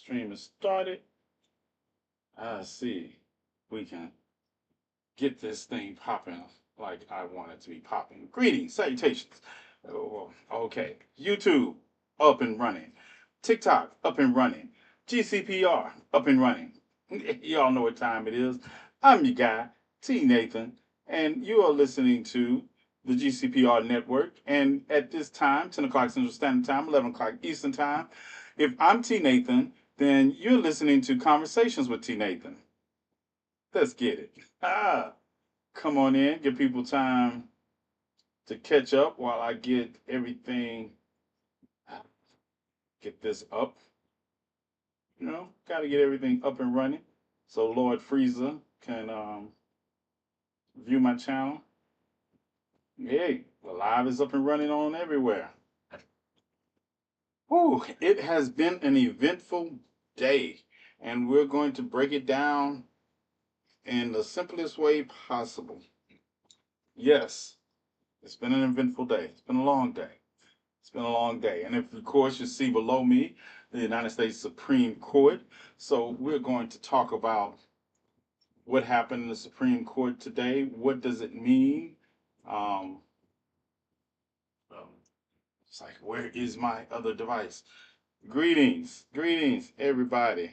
Stream is started. I see. We can get this thing popping like I want it to be popping. Greetings, salutations. Oh, okay. YouTube up and running. TikTok up and running. GCPR up and running. Y'all know what time it is. I'm your guy, TNathan, and you are listening to the GCPR network. And at this time, 10 o'clock Central Standard Time, 11 o'clock Eastern Time, if I'm TNathan, then you're listening to Conversations with TNathan. Let's get it. Come on in, give people time to catch up while I get everything, get this up. Got to get everything up and running so Lord Freezer can view my channel. Hey, the live is up and running on everywhere. Whew, it has been an eventful day, and we're going to break it down in the simplest way possible. Yes, it's been an eventful day. It's been a long day. It's been a long day. And if, of course, you see below me the United States Supreme Court. So we're going to talk about what happened in the Supreme Court today. What does it mean? Um, it's like, where is my other device? Greetings, everybody.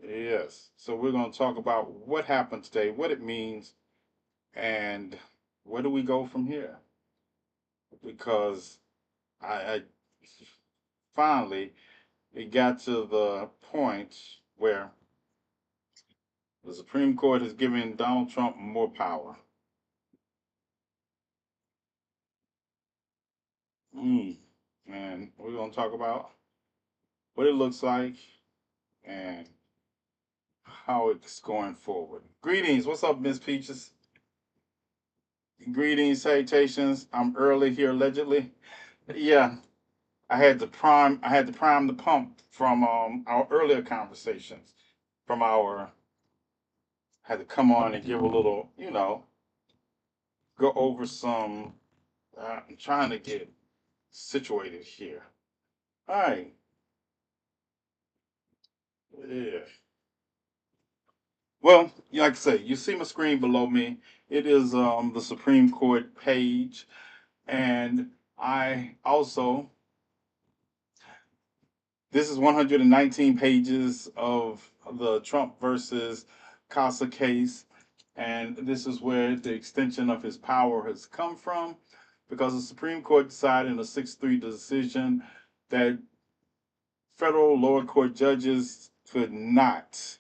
Yes. So we're going to talk about what happened today, what it means, and where do we go from here? Because I finally it got to the point where the Supreme Court has given Donald Trump more power. And we're going to talk about what it looks like and how it's going forward. Greetings. What's up, Miss Peaches? Greetings, salutations. I'm early here, allegedly. Yeah, I had to prime the pump from our earlier conversations. From our had to come on and give a little, go over some. I'm trying to get situated here. All right. Yeah. Well, like I say, you see my screen below me. It is the Supreme Court page, and I also this is 119 pages of the Trump versus Casa case, and this is where the extension of his power has come from, because the Supreme Court decided in a 6-3 decision that federal lower court judges could not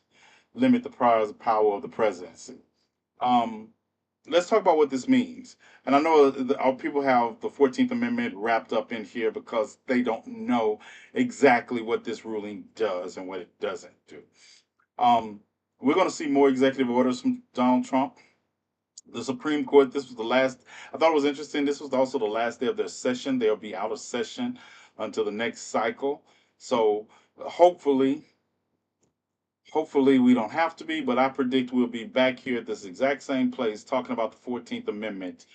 limit the power of the presidency. Um, let's talk about what this means. And I know our people have the 14th Amendment wrapped up in here because they don't know exactly what this ruling does and what it doesn't do. Um, we're going to see more executive orders from Donald Trump. The Supreme Court, this was the last, I thought it was interesting. This was also the last day of their session. They'll be out of session until the next cycle. So hopefully, hopefully we don't have to be, but I predict we'll be back here at this exact same place talking about the 14th Amendment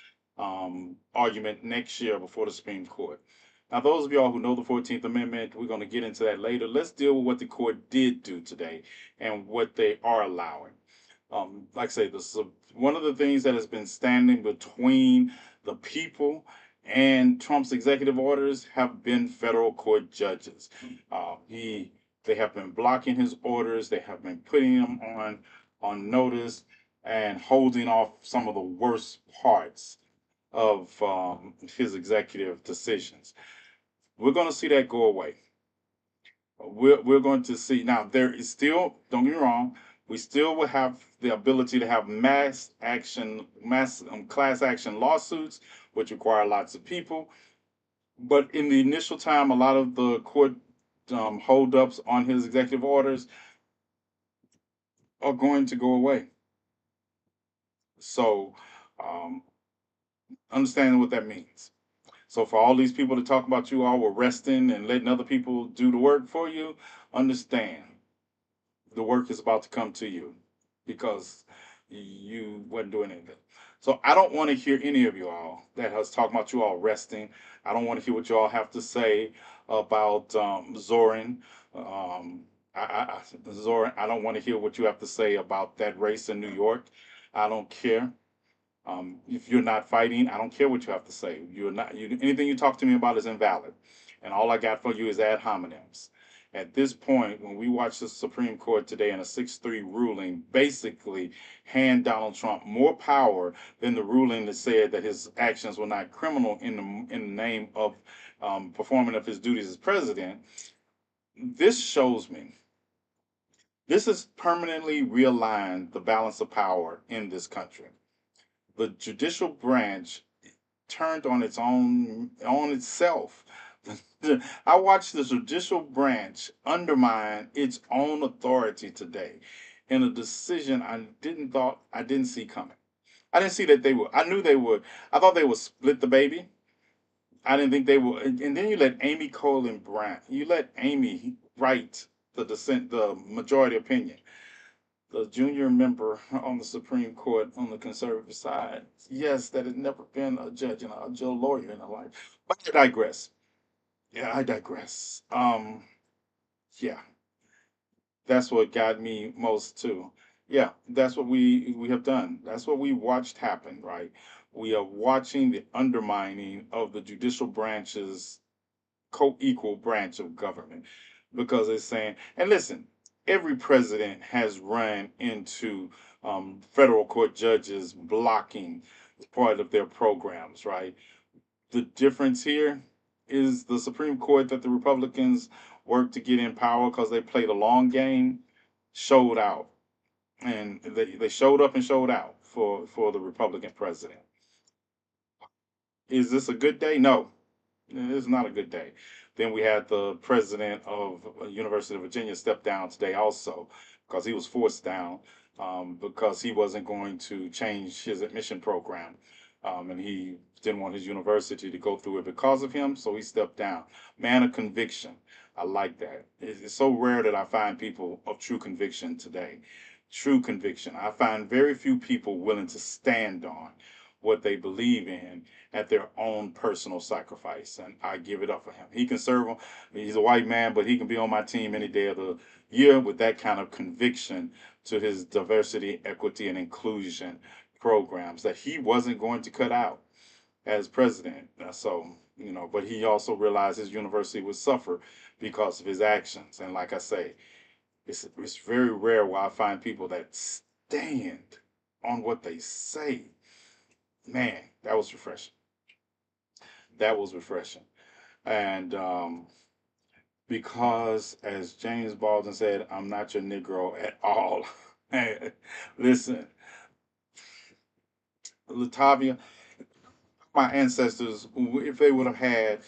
argument next year before the Supreme Court. Now, those of y'all who know the 14th Amendment, we're going to get into that later. Let's deal with what the court did do today and what they are allowing. Like I say, this is one of the things that has been standing between the people and Trump's executive orders have been federal court judges. They have been blocking his orders. They have been putting him on notice and holding off some of the worst parts of his executive decisions. We're going to see that go away. We're going to see now. There is still, don't get me wrong, we still will have the ability to have mass class action lawsuits, which require lots of people. But in the initial time, a lot of the court holdups on his executive orders are going to go away. So, um, understanding what that means. So, for all these people to talk about you all resting and letting other people do the work for you, understand the work is about to come to you because you wasn't doing anything. So I don't want to hear any of you all that has talking about you all resting. I don't want to hear what you all have to say about Zoran. Um, Zoran, I don't want to hear what you have to say about that race in New York. I don't care. If you're not fighting, I don't care what you have to say. You're not. Anything you talk to me about is invalid, and all I got for you is ad hominems. At this point, when we watch the Supreme Court today in a 6-3 ruling, basically hand Donald Trump more power than the ruling that said that his actions were not criminal in the name of performing of his duties as president. This shows me this has permanently realigned the balance of power in this country. The judicial branch turned on itself. I watched the judicial branch undermine its own authority today in a decision I didn't see coming. I didn't see that they would. I knew they would. I thought they would split the baby. I didn't think they would. And then you let Amy Colin Brandt. You let Amy write the majority opinion. The junior member on the Supreme Court on the conservative side. Yes, that has never been a judge and a judge lawyer in her life. But I digress. Yeah, I digress. Yeah, that's what got me most too. Yeah, that's what we have done. That's what we watched happen, right? We are watching the undermining of the judicial branch's co-equal branch of government because it's saying, and listen, every president has run into federal court judges blocking part of their programs, right? The difference here is the Supreme Court that the Republicans worked to get in power because they played a long game, showed out. And they showed up and showed out for the Republican president. Is this a good day? No, it's not a good day. Then we had the president of University of Virginia step down today also because he was forced down because he wasn't going to change his admission program. And he didn't want his university to go through it because of him, so he stepped down. Man of conviction. I like that. It's so rare that I find people of true conviction today. True conviction. I find very few people willing to stand on what they believe in at their own personal sacrifice. And I give it up for him. He can serve him. He's a white man, but he can be on my team any day of the year with that kind of conviction to his diversity, equity, and inclusion programs that he wasn't going to cut out as president. But he also realized his university would suffer because of his actions. And like I say, it's very rare where I find people that stand on what they say. Man, that was refreshing. That was refreshing. And because, as James Baldwin said, I'm not your Negro at all. Hey, listen, Latavia, my ancestors, if they would have had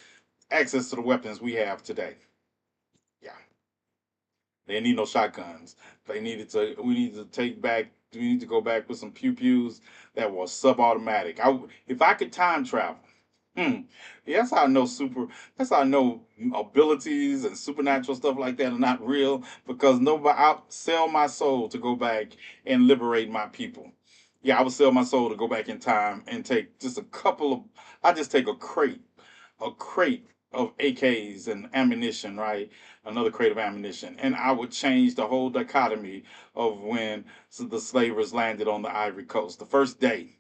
access to the weapons we have today, yeah, they didn't need no shotguns. We need to take back, we need to go back with some pew pews that were sub-automatic. If I could time travel, Hmm. Yeah, that's how I know That's how I know abilities and supernatural stuff like that are not real because nobody. I'll sell my soul to go back and liberate my people. Yeah, I would sell my soul to go back in time and take just a couple of. I just take a crate of AKs and ammunition, right? Another crate of ammunition, and I would change the whole dichotomy of when the slavers landed on the Ivory Coast. The first day,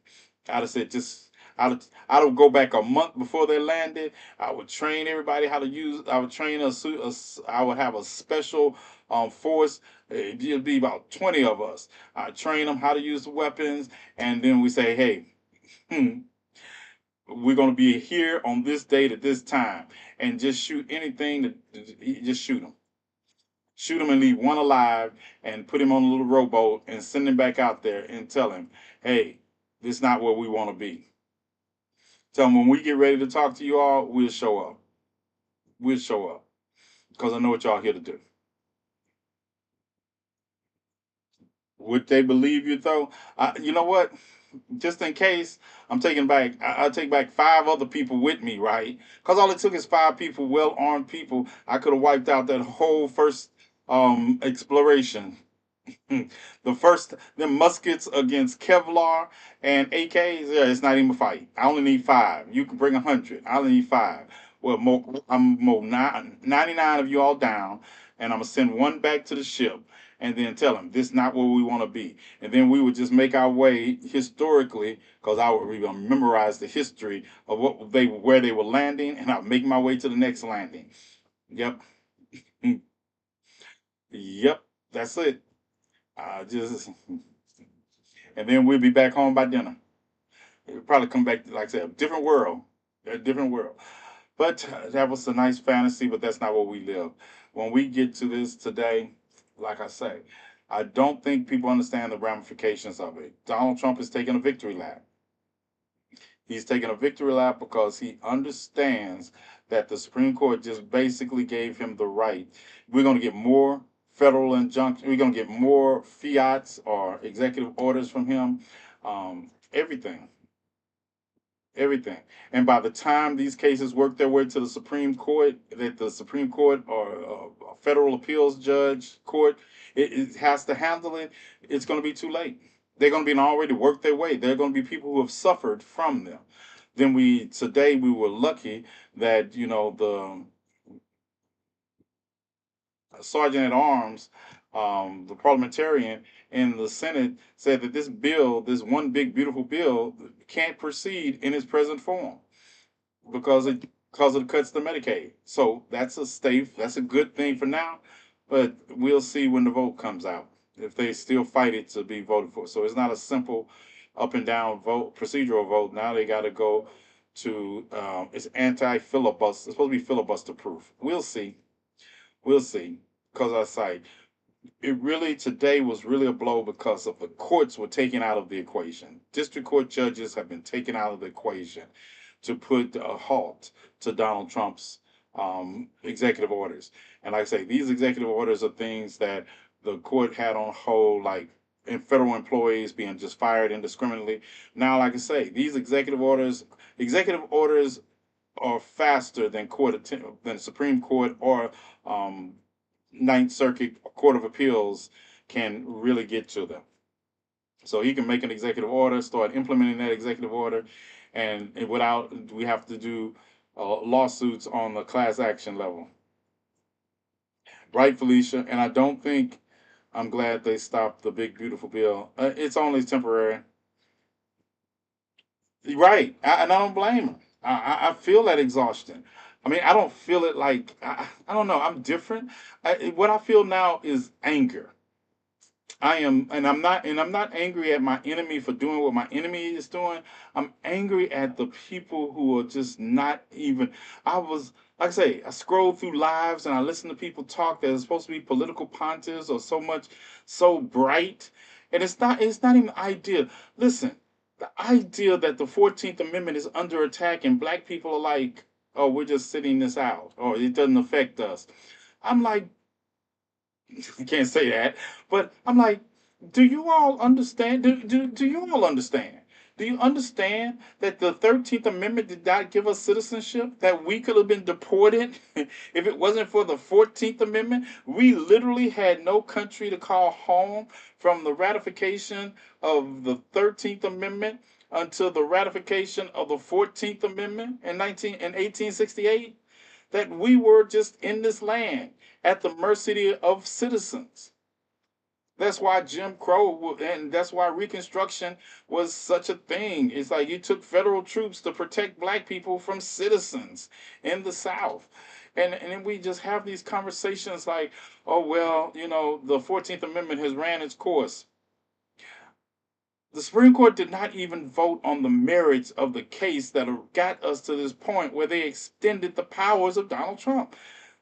I'd have said just I would go back a month before they landed. I would train everybody how to use. I would train I would have a special force. It'd be about 20 of us. I train them how to use the weapons, and then we say, "Hey, hmm, we're gonna be here on this date at this time, and just shoot anything that just shoot them." Shoot him and leave one alive and put him on a little rowboat and send him back out there and tell him, hey, this is not where we want to be. Tell him when we get ready to talk to you all, we'll show up. We'll show up because I know what y'all here to do. Would they believe you though? You know what? Just in case, I'll take back 5 other people with me, right? Because all it took is 5 people, well armed people. I could have wiped out that whole first exploration. The first, them muskets against Kevlar and AKs, yeah, it's not even a fight. I only need 5. You can bring 100. I only need 5. Well, I'm mow 99 of you all down, and I'm gonna send one back to the ship, and then tell them this is not where we want to be, and then we would just make our way historically, because I would memorize the history of where they were landing, and I'll make my way to the next landing. Yep. Yep, that's it. Just and then we'll be back home by dinner. It'll probably come back to, like I said, a different world. But that was a nice fantasy, but that's not where we live. When we get to this today, like I say, I don't think people understand the ramifications of it. Donald Trump is taking a victory lap. He's taking a victory lap because he understands that the Supreme Court just basically gave him the right. We're going to get more federal injunctions. We're going to get more fiats or executive orders from him. Everything, everything. And by the time these cases work their way to the Supreme Court, that the Supreme Court or a federal appeals judge court, it has to handle it. It's going to be too late. They're going to be already worked their way. They're going to be people who have suffered from them. Then today we were lucky that the sergeant at arms, the parliamentarian in the Senate said that this bill, this one big beautiful bill, can't proceed in its present form because it cuts the Medicaid. So that's a good thing for now, but we'll see when the vote comes out if they still fight it to be voted for. So it's not a simple up and down vote, procedural vote. Now they got to go to it's anti filibuster. It's supposed to be filibuster proof. We'll see. We'll see. Because I say it really today was really a blow because of the courts were taken out of the equation. District court judges have been taken out of the equation to put a halt to Donald Trump's executive orders. And like I say, these executive orders are things that the court had on hold, like in federal employees being just fired indiscriminately. Now, like I say, these executive orders are faster than than Supreme Court or um, Ninth Circuit Court of Appeals can really get to them. So he can make an executive order, start implementing that executive order, and without we have to do lawsuits on the class action level, right, Felicia? And I don't think I'm glad they stopped the big beautiful bill. It's only temporary, right? And I don't blame him. I feel that exhaustion. I mean, I don't feel it like I don't know. I'm different. What I feel now is anger. I am, and I'm not angry at my enemy for doing what my enemy is doing. I'm angry at the people who are just not even. I was, like I say, I scroll through lives and I listen to people talk that are supposed to be political pontiffs or so bright, and it's not even the idea. Listen, the idea that the 14th Amendment is under attack and black people are like, oh, we're just sitting this out, or it doesn't affect us. I'm like, I can't say that, but I'm like, do you all understand? Do you all understand? Do you understand that the 13th Amendment did not give us citizenship? That we could have been deported if it wasn't for the 14th Amendment? We literally had no country to call home from the ratification of the 13th Amendment until the ratification of the 14th Amendment in 1868, that we were just in this land at the mercy of citizens. That's why Jim Crow and that's why Reconstruction was such a thing. It's like you took federal troops to protect black people from citizens in the South. And then we just have these conversations like, oh, well, the 14th Amendment has ran its course. The Supreme Court did not even vote on the merits of the case that got us to this point where they extended the powers of Donald Trump.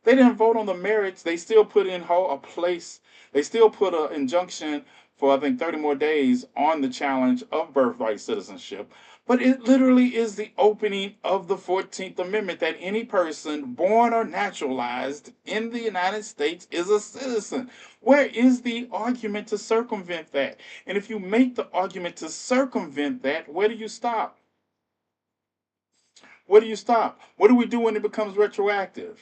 They didn't vote on the merits. They still put in a place. They still put an injunction for, I think, 30 more days on the challenge of birthright citizenship. But it literally is the opening of the 14th Amendment that any person born or naturalized in the United States is a citizen. Where is the argument to circumvent that? And if you make the argument to circumvent that, where do you stop? Where do you stop? What do we do when it becomes retroactive?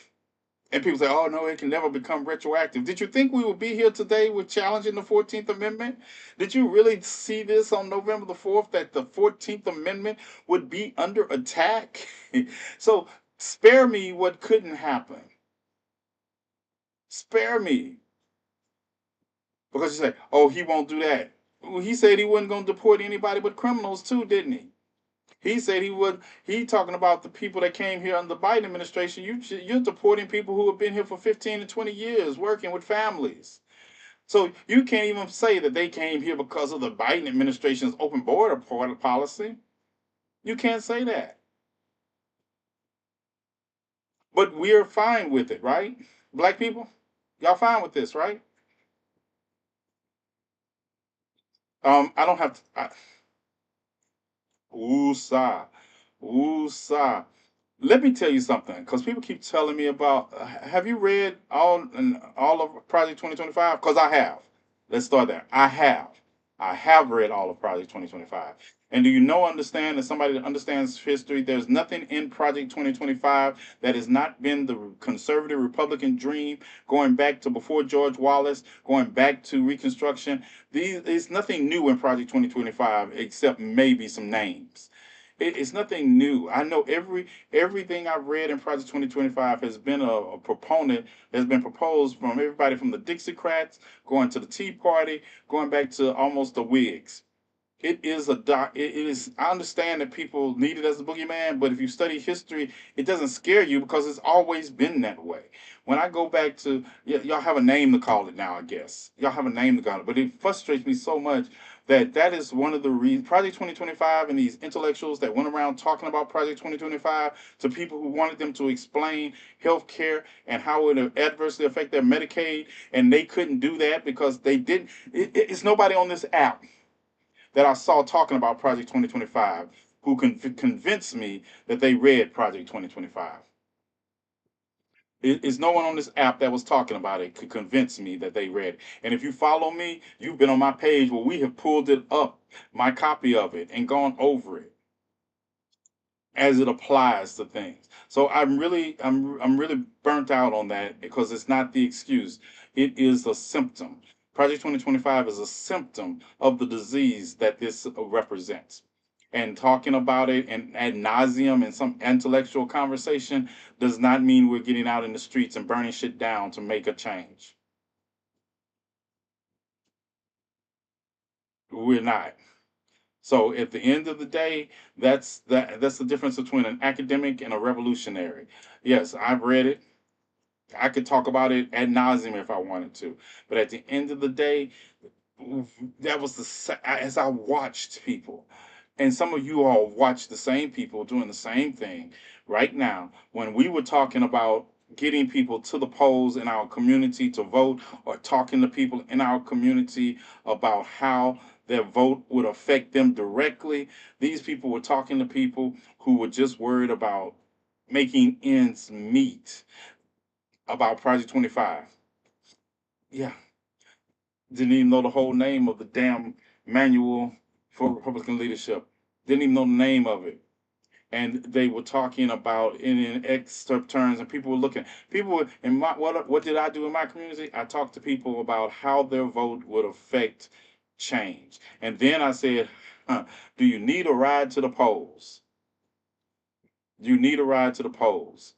And people say, oh, no, it can never become retroactive. Did you think we would be here today with challenging the 14th Amendment? Did you really see this on November the 4th, that the 14th Amendment would be under attack? So Spare me what couldn't happen. Spare me. Because you say, oh, he won't do that. Well, he said he wasn't going to deport anybody but criminals too, didn't he? He said he would. He talking about the people that came here under the Biden administration. You're deporting people who have been here for 15 to 20 years, working with families. So you can't even say that they came here because of the Biden administration's open border policy. You can't say that. But we're fine with it, right? Black people, y'all fine with this, right? I don't have to. Woosah, woosah. Let me tell you something, because people keep telling me about. Have you read all of Project 2025? Because I have. Let's start there. I have. I have read all of Project 2025. And do you know, understand, as somebody that understands history, there's nothing in Project 2025 that has not been the conservative Republican dream, going back to before George Wallace, going back to Reconstruction. There's nothing new in Project 2025 except maybe some names. It's nothing new. I know everything I've read in Project 2025 has been a proponent, has been proposed from everybody from the Dixiecrats, going to the Tea Party, going back to almost the Whigs. It is a doc. It is. I understand that people need it as a boogeyman, but if you study history, it doesn't scare you because it's always been that way. When I go back to y'all have a name to call it now, I guess y'all have a name to call it, but it frustrates me so much that that is one of the reasons Project 2025 and these intellectuals that went around talking about Project 2025 to people who wanted them to explain healthcare and how it would adversely affect their Medicaid, and they couldn't do that because they didn't. It's nobody on this app that I saw talking about Project 2025 who convinced me that they read Project 2025. It's no one on this app that was talking about it could convince me that they read it. And if you follow me, you've been on my page where we have pulled it up, my copy of it, and gone over it as it applies to things. So I'm really burnt out on that because it's not the excuse. It is a symptom. Project 2025 is a symptom of the disease that this represents. And talking about it and ad nauseum in some intellectual conversation does not mean we're getting out in the streets and burning shit down to make a change. We're not. So at the end of the day, that's the difference between an academic and a revolutionary. Yes, I've read it. I could talk about it ad nauseum if I wanted to. But at the end of the day, that was as I watched people, and some of you all watch the same people doing the same thing right now. When we were talking about getting people to the polls in our community to vote, or talking to people in our community about how their vote would affect them directly, these people were talking to people who were just worried about making ends meet about Project 25. Yeah, didn't even know the whole name of the damn manual for Republican leadership. Didn't even know the name of it. And they were talking about in excerpt terms, and people were looking. People were in my what did I do in my community? I talked to people about how their vote would affect change, and then I said, "Do you need a ride to the polls? Do you need a ride to the polls?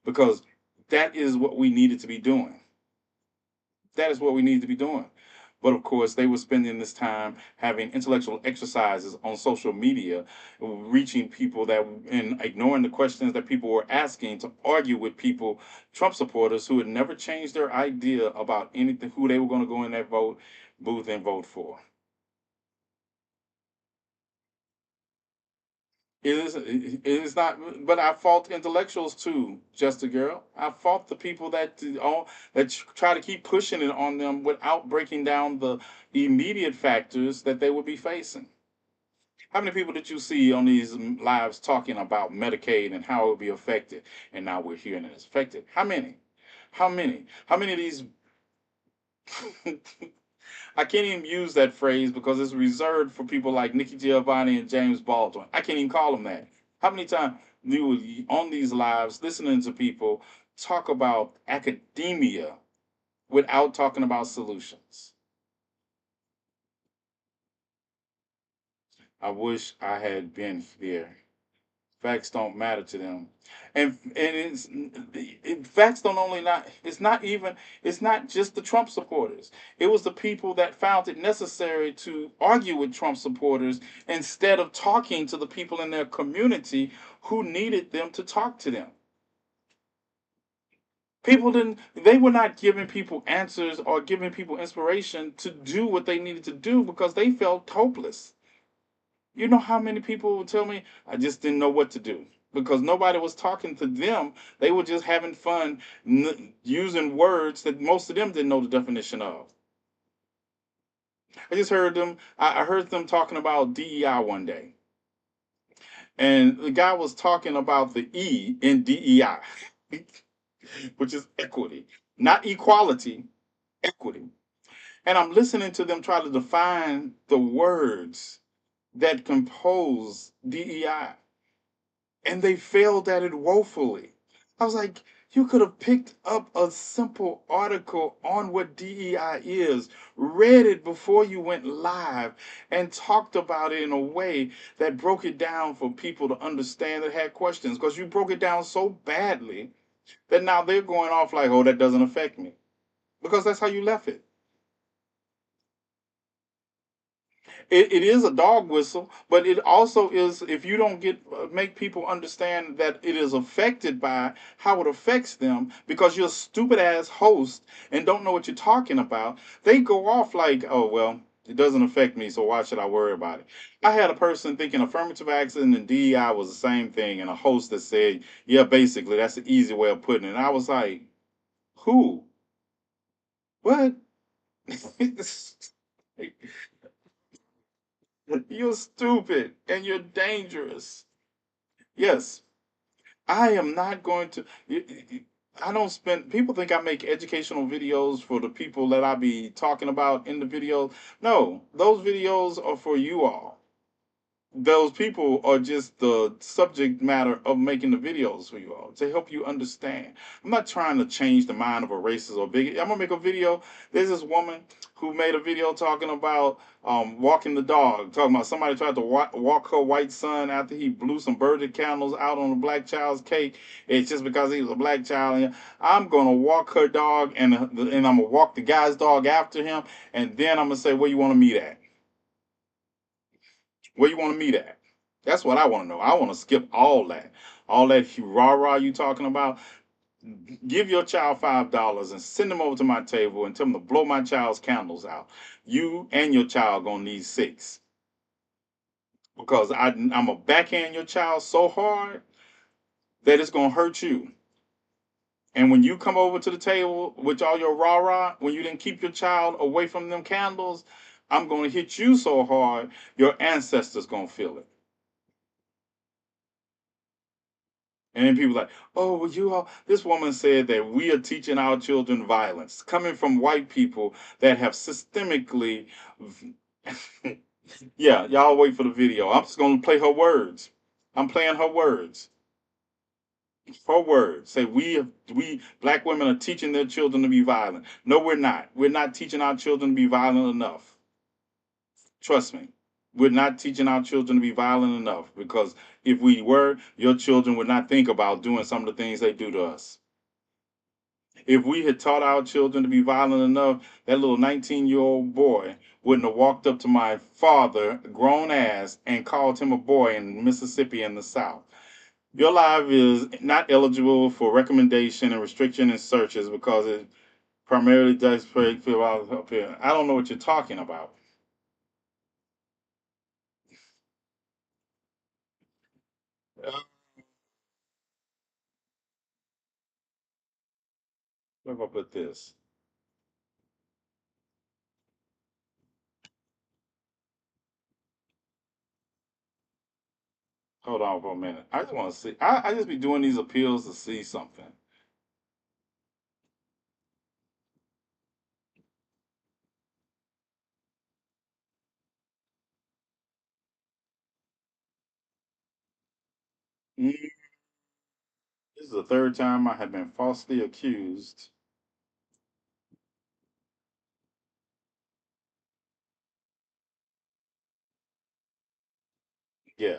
Because that is what we needed to be doing. That is what we need to be doing." But of course, they were spending this time having intellectual exercises on social media, reaching people that and ignoring the questions that people were asking to argue with people, Trump supporters who had never changed their idea about anything, who they were going to go in that vote booth and vote for. It is not, but I fault intellectuals too, just a girl. I fault the people that try to keep pushing it on them without breaking down the immediate factors that they would be facing. How many people did you see on these lives talking about Medicaid and how it would be affected? And now we're hearing it's affected. How many? How many? How many of these I can't even use that phrase because it's reserved for people like Nikki Giovanni and James Baldwin. I can't even call them that. How many times you were on these lives listening to people talk about academia without talking about solutions? I wish I had been there. Facts don't matter to them, facts don't only not. It's not even. It's not just the Trump supporters. It was the people that found it necessary to argue with Trump supporters instead of talking to the people in their community who needed them to talk to them. People didn't. They were not giving people answers or giving people inspiration to do what they needed to do because they felt hopeless. You know how many people would tell me, I just didn't know what to do because nobody was talking to them. They were just having fun using words that most of them didn't know the definition of. I just heard them, I heard them talking about DEI one day. And the guy was talking about the E in DEI, which is equity, not equality, equity. And I'm listening to them try to define the words that compose DEI. And they failed at it woefully. I was like, you could have picked up a simple article on what DEI is, read it before you went live, and talked about it in a way that broke it down for people to understand that had questions. Because you broke it down so badly that now they're going off like, oh, that doesn't affect me. Because that's how you left it. It is a dog whistle, but it also is if you don't get make people understand that it is affected by how it affects them because you're a stupid ass host and don't know what you're talking about. They go off like, oh well, it doesn't affect me, so why should I worry about it? I had a person thinking affirmative action and DEI was the same thing, and a host that said, yeah, basically that's the easy way of putting it. And I was like, who? What? You're stupid and you're dangerous. Yes, I am not going to. I don't spend. People think I make educational videos for the people that I be talking about in the video. No, those videos are for you all. Those people are just the subject matter of making the videos for you all to help you understand. I'm not trying to change the mind of a racist or bigot. I'm gonna make a video. There's this woman who made a video talking about walking the dog, talking about somebody tried to walk her white son after he blew some birded candles out on a black child's cake. It's just because he was a black child. And I'm gonna walk her dog, and I'm gonna walk the guy's dog after him, and then I'm gonna say, where you want to meet at? Where you want to meet at? That's what I want to know. I want to skip all that rah rah you talking about. Give your child $5 and send them over to my table and tell them to blow my child's candles out. You and your child gonna need six because I'm gonna backhand your child so hard that it's gonna hurt you. And when you come over to the table with all your rah rah, when you didn't keep your child away from them candles, I'm gonna hit you so hard your ancestors gonna feel it. And then people like, oh, well, you all, this woman said that we are teaching our children violence, coming from white people that have systemically, yeah, y'all wait for the video. I'm just going to play her words. I'm playing her words. Her words say we black women are teaching their children to be violent. No, we're not. We're not teaching our children to be violent enough. Trust me. We're not teaching our children to be violent enough because if we were, your children would not think about doing some of the things they do to us. If we had taught our children to be violent enough, that little 19-year-old boy wouldn't have walked up to my father, grown ass, and called him a boy in Mississippi in the South. Your life is not eligible for recommendation and restriction and searches because it primarily does fill out up here. I don't know what you're talking about. Uh, Where if I put this? Hold on for a minute. I just want to see. I just be doing these appeals to see something. Mm, This is the third time I have been falsely accused. Yeah.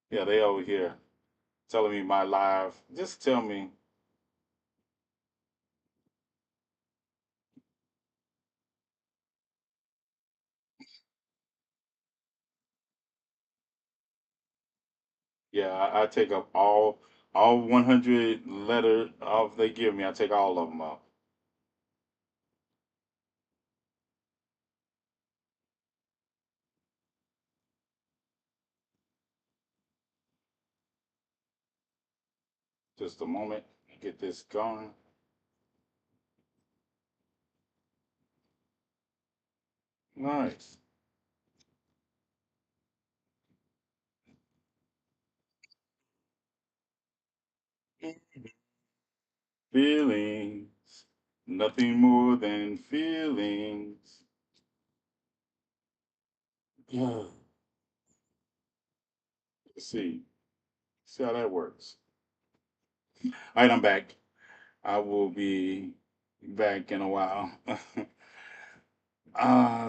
Yeah, they over here telling me my live. Just tell me. Yeah, I take up all 100 letter of they give me. I take all of them up. Just a moment. Get this going. Nice. Feelings. Nothing more than feelings. Yeah. Let's see. See how that works. All right, I'm back. I will be back in a while.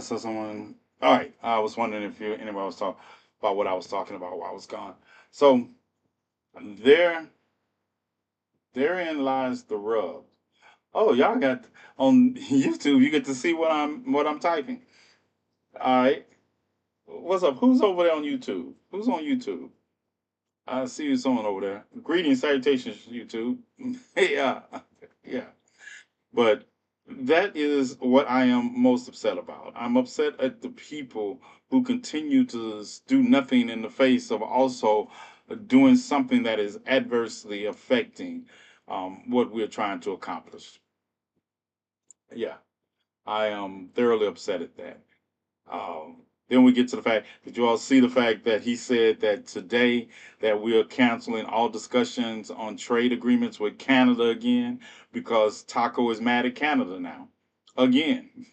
So someone. All right. I was wondering if anybody was talking about what I was talking about while I was gone. So there, therein lies the rub. Oh, y'all got on YouTube. You get to see what I'm typing. All right. What's up? Who's over there on YouTube? Who's on YouTube? I see you someone over there. Greetings, salutations, YouTube. Yeah, yeah. But that is what I am most upset about. I'm upset at the people who continue to do nothing in the face of also doing something that is adversely affecting what we're trying to accomplish. Yeah, I am thoroughly upset at that. Then we get to the fact, did you all see the fact that he said that today that we are canceling all discussions on trade agreements with Canada again because Taco is mad at Canada now? Again.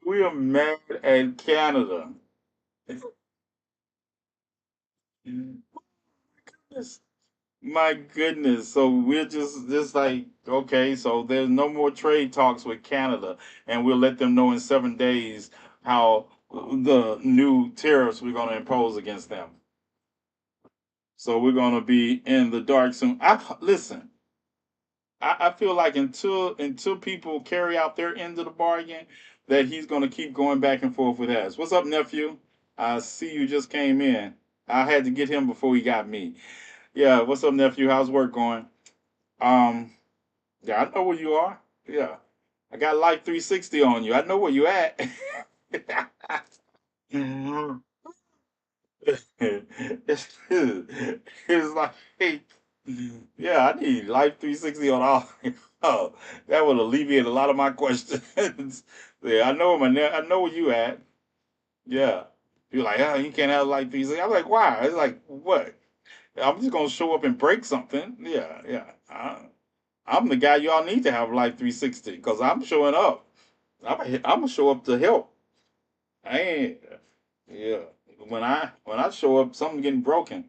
We are mad at Canada. My goodness. So we're just like, okay, so there's no more trade talks with Canada, and we'll let them know in 7 days how the new tariffs we're going to impose against them. So we're going to be in the dark soon. Listen. I feel like until people carry out their end of the bargain, that he's going to keep going back and forth with us. What's up, nephew? I see you just came in. I had to get him before he got me. Yeah, what's up, nephew? How's work going? Um, Yeah, I know where you are. Yeah. I got Life 360 on you. I know where you at. it's like, hey, yeah, I need Life 360 on all. Oh, that would alleviate a lot of my questions. Yeah, I know where you at. Yeah. You're like, oh, you can't have Life 360. I'm like, why? It's like, what? I'm just gonna show up and break something. Yeah, yeah. I'm the guy y'all need to have Life 360 because I'm showing up. I'm gonna show up to help. I ain't. Yeah. When I show up, something getting broken.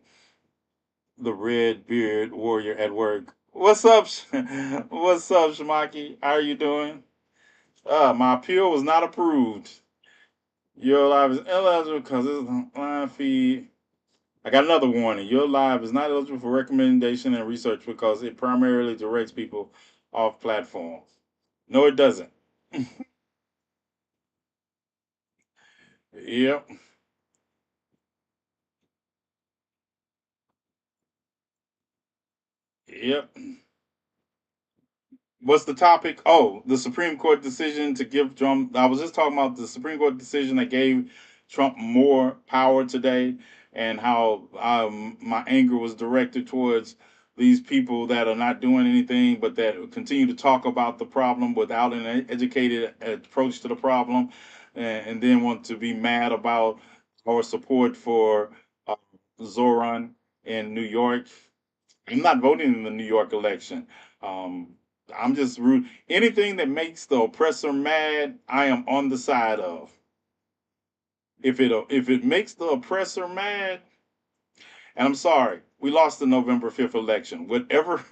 The red beard warrior at work. What's up? What's up, Shamaki? How are you doing? My appeal was not approved. Your live is ineligible because it's line feed. I got another warning. Your live is not eligible for recommendation and research because it primarily directs people off platform. No, it doesn't. Yep. Yep. What's the topic? Oh, the Supreme Court decision to give Trump. I was just talking about the Supreme Court decision that gave Trump more power today, and how my anger was directed towards these people that are not doing anything, but that continue to talk about the problem without an educated approach to the problem, and then want to be mad about our support for uh, Zoran in New York. I'm not voting in the New York election. Um, I'm just root anything that makes the oppressor mad. I am on the side of. If it makes the oppressor mad, and I'm sorry, we lost the November 5th election. Whatever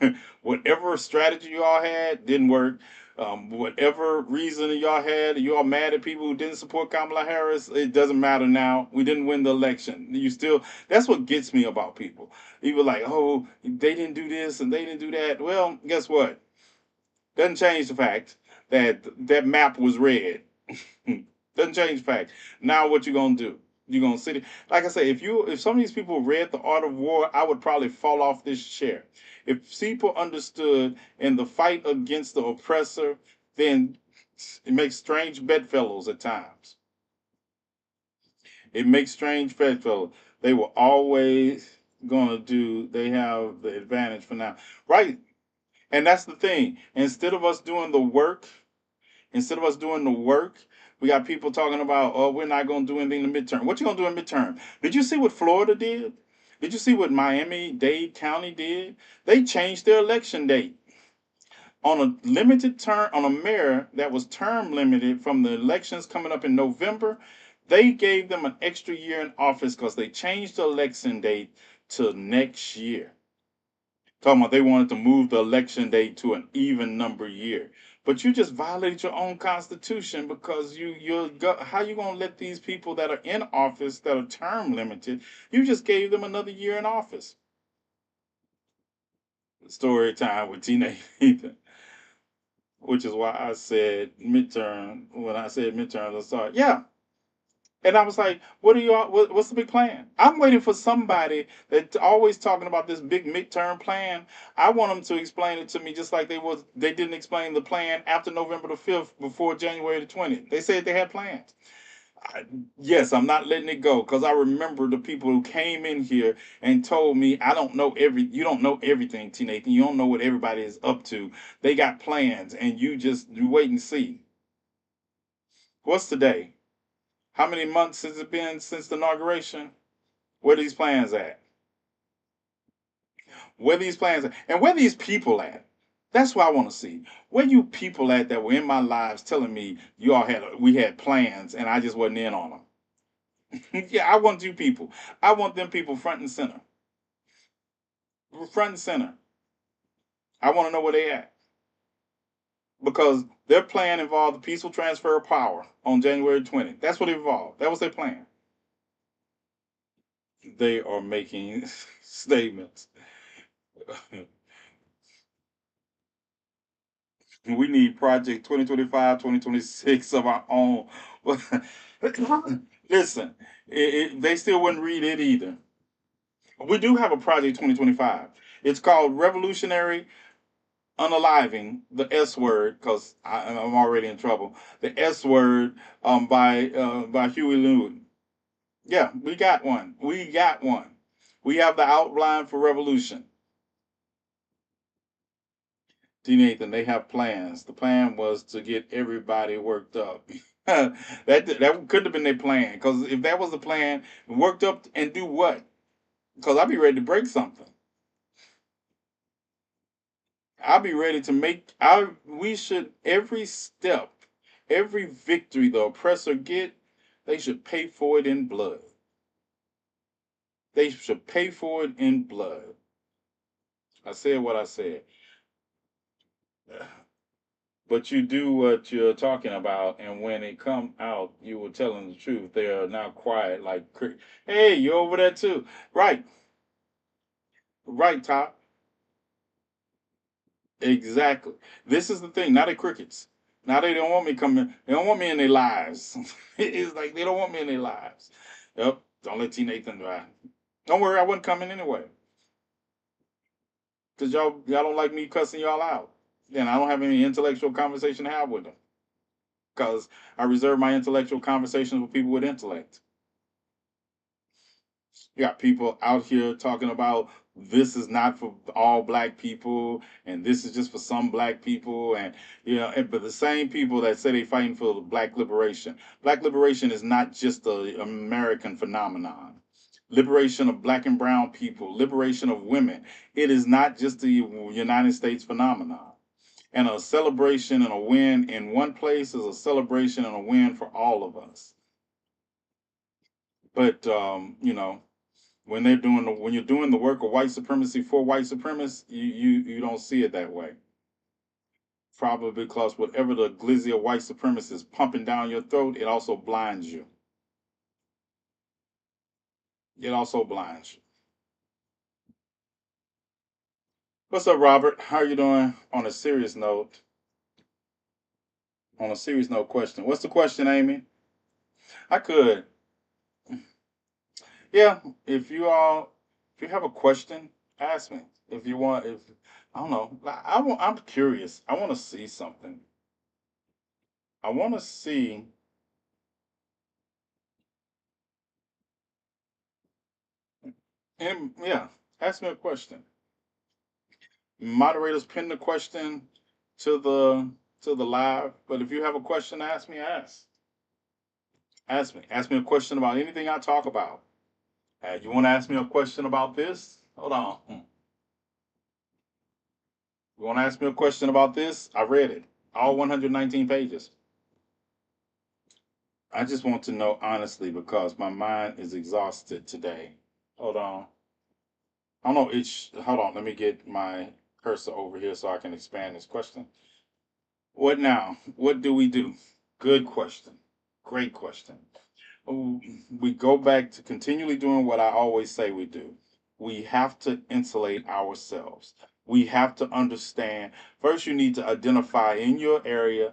whatever strategy you all had didn't work. Whatever reason y'all had, you all mad at people who didn't support Kamala Harris. It doesn't matter now. We didn't win the election. You still. That's what gets me about people. People like, oh, they didn't do this and they didn't do that. Well, guess what? Doesn't change the fact that that map was red. Doesn't change the fact. Now what you gonna do? You gonna sit? Like I say, if some of these people read The Art of War, I would probably fall off this chair. If people understood in the fight against the oppressor, then it makes strange bedfellows at times. It makes strange bedfellows. They were always gonna do. They have the advantage for now, right? And that's the thing. Instead of us doing the work, we got people talking about, oh, we're not going to do anything in the midterm. What you going to do in midterm? Did you see what Florida did? Did you see what Miami-Dade County did? They changed their election date on a limited term, on a mayor that was term limited from the elections coming up in November. They gave them an extra year in office because they changed the election date to next year. Talking about they wanted to move the election date to an even number year. But you just violated your own constitution because how you gonna let these people that are in office that are term limited? You just gave them another year in office. Story time with TNathan, which is why I said midterm. When I said midterms, I started. Yeah, and I was like, "What are y'all? What's the big plan?" I'm waiting for somebody that's always talking about this big midterm plan. I want them to explain it to me, just like they didn't explain the plan after November the 5th, before January the 20th. They said they had plans. I, yes, I'm not letting it go because I remember the people who came in here and told me, "I don't know You don't know everything, T Nathan. You don't know what everybody is up to. They got plans, and you wait and see." What's today? How many months has it been since the inauguration? Where these plans at? Where these plans at? And where these people at? That's what I want to see. Where you people at that were in my lives telling me we had plans and I just wasn't in on them. Yeah, I want you people. I want them people front and center. Front and center. I want to know where they at. Because their plan involved the peaceful transfer of power on January 20th. That's what it involved. That was their plan. They are making statements. We need Project 2025, 2026 of our own. Listen, they still wouldn't read it either. We do have a Project 2025. It's called Revolutionary Unaliving the S Word, because I'm already in trouble. The S Word by Huey Lewis. Yeah, we got one. We got one. We have the outline for revolution. TNathan, they have plans. The plan was to get everybody worked up. That couldn't have been their plan. Because if that was the plan, worked up and do what? Because I'd be ready to break something. I'll be ready to make. We should every step, every victory the oppressor get, they should pay for it in blood. They should pay for it in blood. I said what I said. But you do what you're talking about, and when it come out, you were telling the truth. They are now quiet, like, hey, you over there too? Right, right, Top. Exactly. This is the thing. Now they crickets. Now they don't want me coming. They don't want me in their lives. It's like they don't want me in their lives. Yep. Don't let T Nathan drive. Don't worry, I wasn't coming anyway. Cause y'all don't like me cussing y'all out. And I don't have any intellectual conversation to have with them. Cause I reserve my intellectual conversations with people with intellect. You got people out here talking about this is not for all black people and this is just for some black people, and but the same people that say they fighting for black liberation. Black liberation is not just a American phenomenon. Liberation of black and brown people, liberation of women. It is not just a United States phenomenon. And a celebration and a win in one place is a celebration and a win for all of us. But when you're doing the work of white supremacy for white supremacists, you don't see it that way. Probably because whatever the glizzy of white supremacy is pumping down your throat, it also blinds you. It also blinds you. What's up, Robert? How are you doing? On a serious note, question. What's the question, Amy? I could. Yeah, if you have a question, ask me. If you want, if I don't know, I'm curious. I want to see something. I want to see, and yeah, ask me a question. Moderators pin the question to the live, but if you have a question to ask me, ask me. Ask me a question about anything I talk about. You want to ask me a question about this? Hold on. You want to ask me a question about this? I read it, all 119 pages. I just want to know honestly because my mind is exhausted today. Hold on. I don't know. Hold on. Let me get my cursor over here so I can expand this question. What now? What do we do? Good question. Great question. Oh, we go back to continually doing what I always say we do. We have to insulate ourselves. We have to understand. First, you need to identify in your area.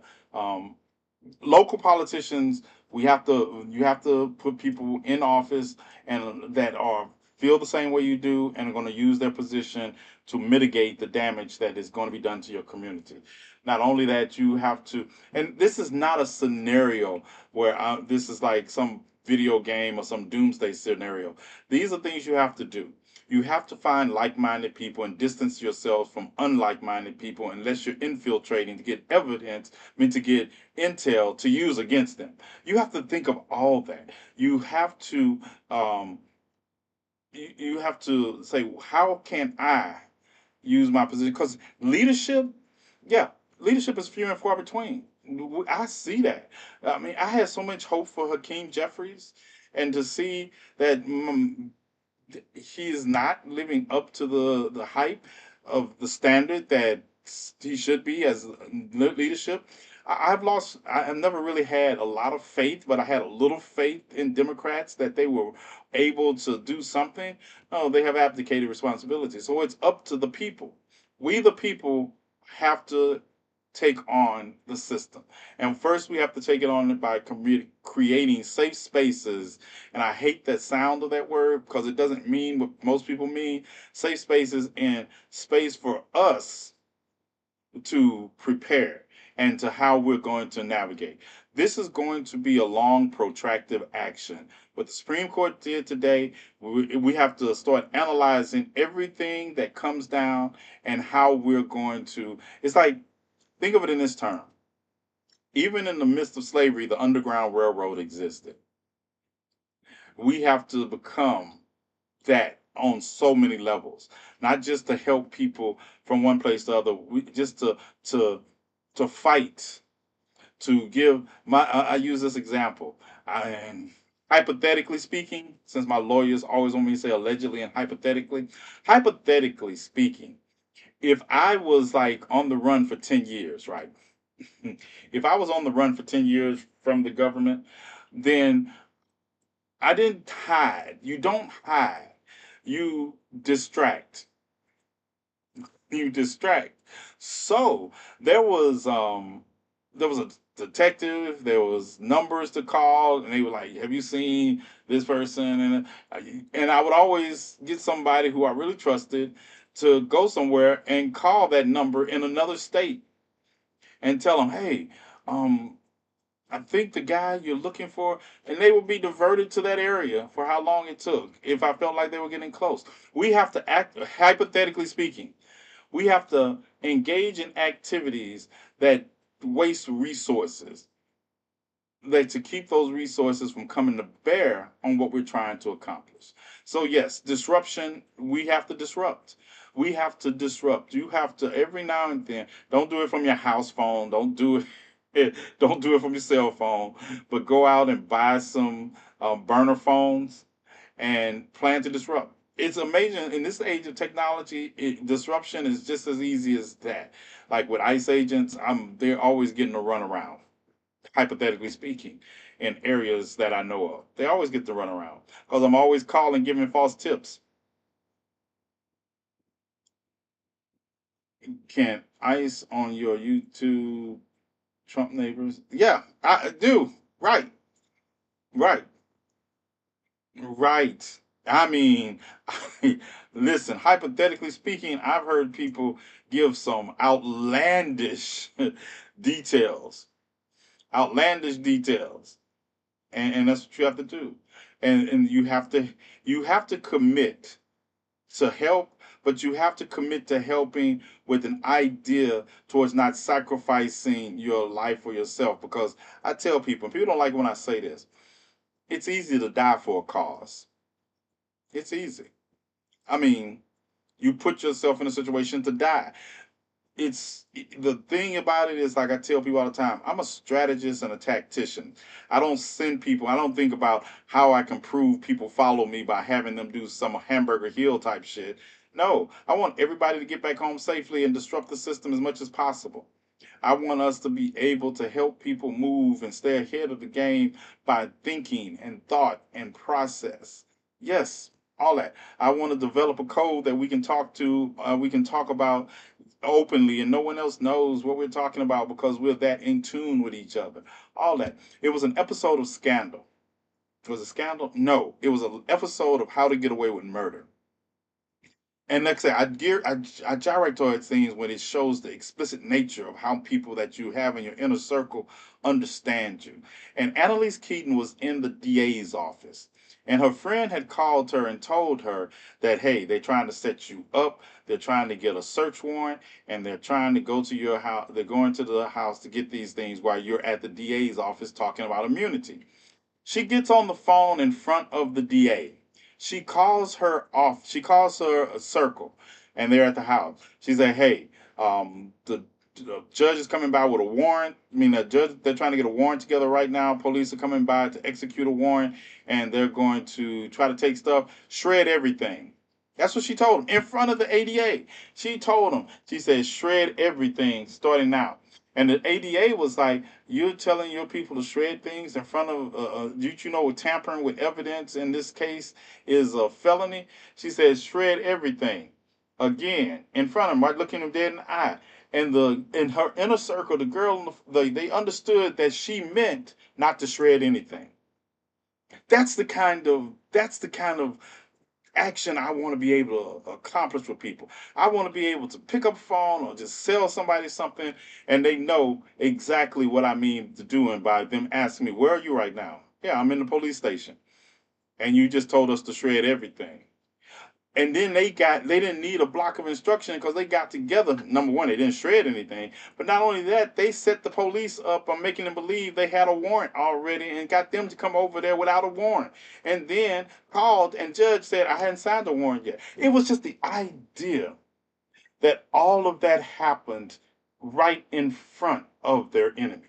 Local politicians, we have to you have to put people in office and that are feel the same way you do and are going to use their position to mitigate the damage that is going to be done to your community. Not only that, you have to, and this is not a scenario where this is like some video game or some doomsday scenario. These are things you have to do. You have to find like-minded people and distance yourself from unlike-minded people unless you're infiltrating to get evidence, I mean to get intel to use against them. You have to think of all that. Um, you have to say, how can I use my position? Because leadership, yeah, leadership is few and far between. I see that. I mean, I had so much hope for Hakeem Jeffries, and to see that he is not living up to the hype of the standard that he should be as leadership. I've lost. I've never really had a lot of faith, but I had a little faith in Democrats that they were able to do something. No, they have abdicated responsibility. So it's up to the people. We, the people, have to take on the system. And first, we have to take it on by creating safe spaces. And I hate that sound of that word because it doesn't mean what most people mean. Safe spaces and space for us to prepare and to how we're going to navigate. This is going to be a long, protracted action. What the Supreme Court did today, we have to start analyzing everything that comes down and how we're going to. It's like, think of it in this term. Even in the midst of slavery, the Underground Railroad existed. We have to become that on so many levels, not just to help people from one place to other, just to to fight, to give my. I use this example, and hypothetically speaking, since my lawyers always want me to say allegedly and hypothetically speaking, if I was like on the run for 10 years, right? If I was on the run for 10 years from the government, then I didn't hide. You don't hide. You distract. You distract. So there was a detective, there was numbers to call, and they were like, "Have you seen this person?" And I would always get somebody who I really trusted to go somewhere and call that number in another state and tell them, "Hey, um, I think the guy you're looking for," and they would be diverted to that area for how long it took if I felt like they were getting close. We have to act, hypothetically speaking, we have to engage in activities that waste resources, that to keep those resources from coming to bear on what we're trying to accomplish. So yes, disruption, we have to disrupt. We have to disrupt. You have to every now and then. Don't do it from your house phone. Don't do it. Don't do it from your cell phone. But go out and buy some burner phones and plan to disrupt. It's amazing in this age of technology. Disruption is just as easy as that. Like with ICE agents, they're always getting a runaround. Hypothetically speaking, in areas that I know of, they always get the runaround because I'm always calling, giving false tips. Can ICE on your YouTube Trump neighbors? Yeah, I do. Right, right, right. I mean, listen, hypothetically speaking, I've heard people give some outlandish details, outlandish details, and that's what you have to do, and you have to commit to help, but you have to commit to helping with an idea towards not sacrificing your life or yourself. Because I tell people, and people don't like when I say this, it's easy to die for a cause. It's easy. I mean, you put yourself in a situation to die. It's the thing about it is, like I tell people all the time, I'm a strategist and a tactician. I don't send people, I don't think about how I can prove people follow me by having them do some hamburger hill type shit. No, I want everybody to get back home safely and disrupt the system as much as possible. I want us to be able to help people move and stay ahead of the game by thinking and thought and process. Yes, all that. I want to develop a code that we can talk about openly, and no one else knows what we're talking about because we're that in tune with each other. All that. It was an episode of Scandal. Was it Scandal? No, it was an episode of How to Get Away with Murder. And like I say, I gyrate towards things when it shows the explicit nature of how people that you have in your inner circle understand you. And Annalise Keaton was in the DA's office. And her friend had called her and told her that, hey, they're trying to set you up. They're trying to get a search warrant and they're trying to go to your house. They're going to the house to get these things while you're at the DA's office talking about immunity. She gets on the phone in front of the DA. She calls her off. She calls her a circle, and they're at the house. She said, "Hey, the judge is coming by with a warrant. I mean, the judge. They're trying to get a warrant together right now. Police are coming by to execute a warrant, and they're going to try to take stuff, shred everything." That's what she told him in front of the ADA. She told him. She said, "Shred everything starting now." And the ADA was like, "You're telling your people to shred things in front of, you know, tampering with evidence in this case is a felony." She said, "Shred everything." Again, in front of him, right, looking him dead in the eye. And in her inner circle, the girl, they understood that she meant not to shred anything. That's the kind of action I want to be able to accomplish with people. I want to be able to pick up a phone or just sell somebody something and they know exactly what I mean to doing by them asking me, "Where are you right now?" "Yeah, I'm in the police station." "And you just told us to shred everything." And then they didn't need a block of instruction because they got together. Number one, they didn't shred anything. But not only that, they set the police up on making them believe they had a warrant already and got them to come over there without a warrant. And then called and judge said I hadn't signed a warrant yet. It was just the idea that all of that happened right in front of their enemy.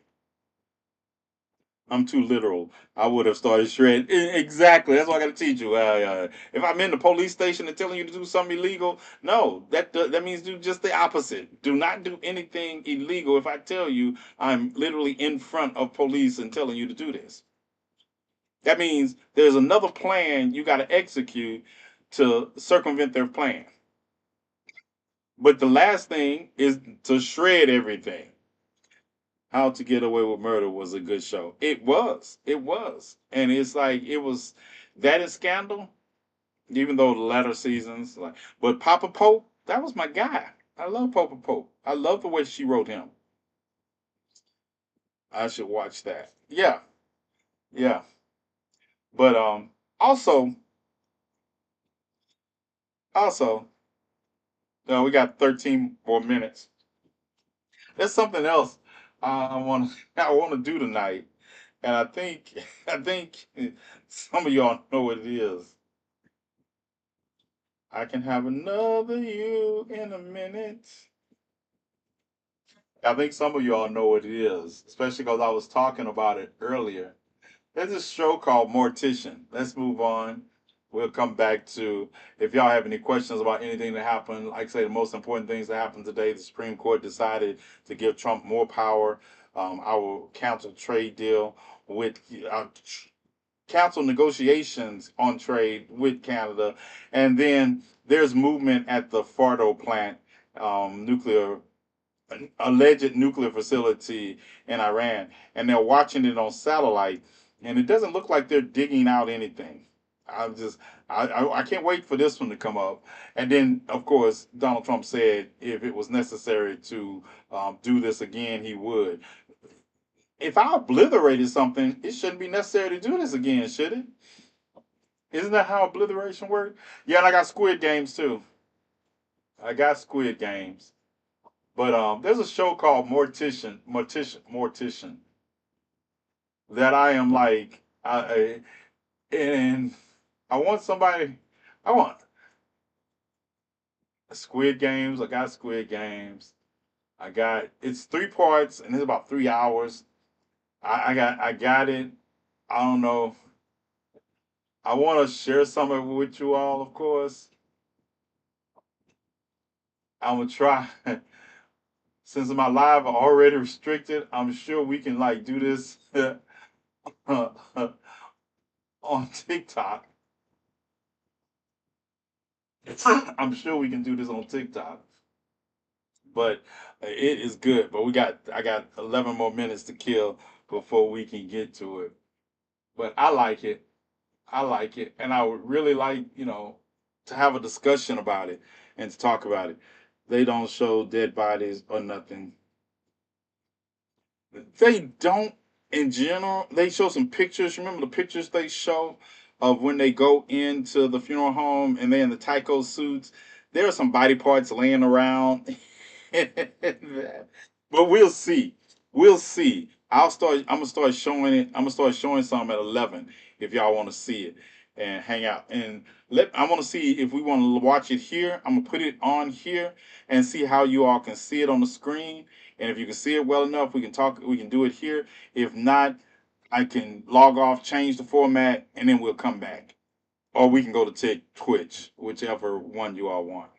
I'm too literal. I would have started shredding. Exactly. That's what I got to teach you. If I'm in the police station and telling you to do something illegal, no, that means do just the opposite. Do not do anything illegal. If I tell you I'm literally in front of police and telling you to do this, that means there's another plan you got to execute to circumvent their plan. But the last thing is to shred everything. How to Get Away with Murder was a good show. It was. It was. And it's like it was that is Scandal, even though the latter seasons like but Papa Pope, that was my guy. I love Papa Pope. I love the way she wrote him. I should watch that. Yeah. Yeah. But also also we got 13 more minutes. There's something else I want I want to do tonight. And I think some of y'all know what it is. I can have another you in a minute. I think some of y'all know what it is, especially because I was talking about it earlier. There's this show called Mortician. Let's move on. We'll come back to, if y'all have any questions about anything that happened. Like I say, the most important things that happened today, the Supreme Court decided to give Trump more power. I will cancel trade deal with cancel negotiations on trade with Canada, and then there's movement at the Fardo plant, nuclear alleged nuclear facility in Iran, and they're watching it on satellite, and it doesn't look like they're digging out anything. I'm just, I can't wait for this one to come up. And then, of course, Donald Trump said if it was necessary to do this again, he would. If I obliterated something, it shouldn't be necessary to do this again, should it? Isn't that how obliteration works? Yeah, and I got Squid Games too. I got Squid Games. But there's a show called Mortician that I am like, and I want somebody. I want Squid Games. I got Squid Games. I got it's 3 parts and it's about 3 hours. I got it. I don't know. I want to share some of it with you all, of course. I'm gonna try. Since my live are already restricted, I'm sure we can like do this on TikTok. I'm sure we can do this on TikTok, but it is good. But I got 11 more minutes to kill before we can get to it. But I like it. I like it, and I would really like to have a discussion about it and to talk about it. They don't show dead bodies or nothing. They don't in general. They show some pictures. Remember the pictures they show of when they go into the funeral home and they're in the taiko suits. There are some body parts laying around. But we'll see. We'll see. I'm gonna start showing it. I'm gonna start showing some at 11 if y'all want to see it and hang out. And I want to see if we want to watch it here. I'm gonna put it on here and see how you all can see it on the screen. And if you can see it well enough, we can talk. We can do it here. If not, I can log off, change the format, and then we'll come back. Or we can go to Twitch, whichever one you all want.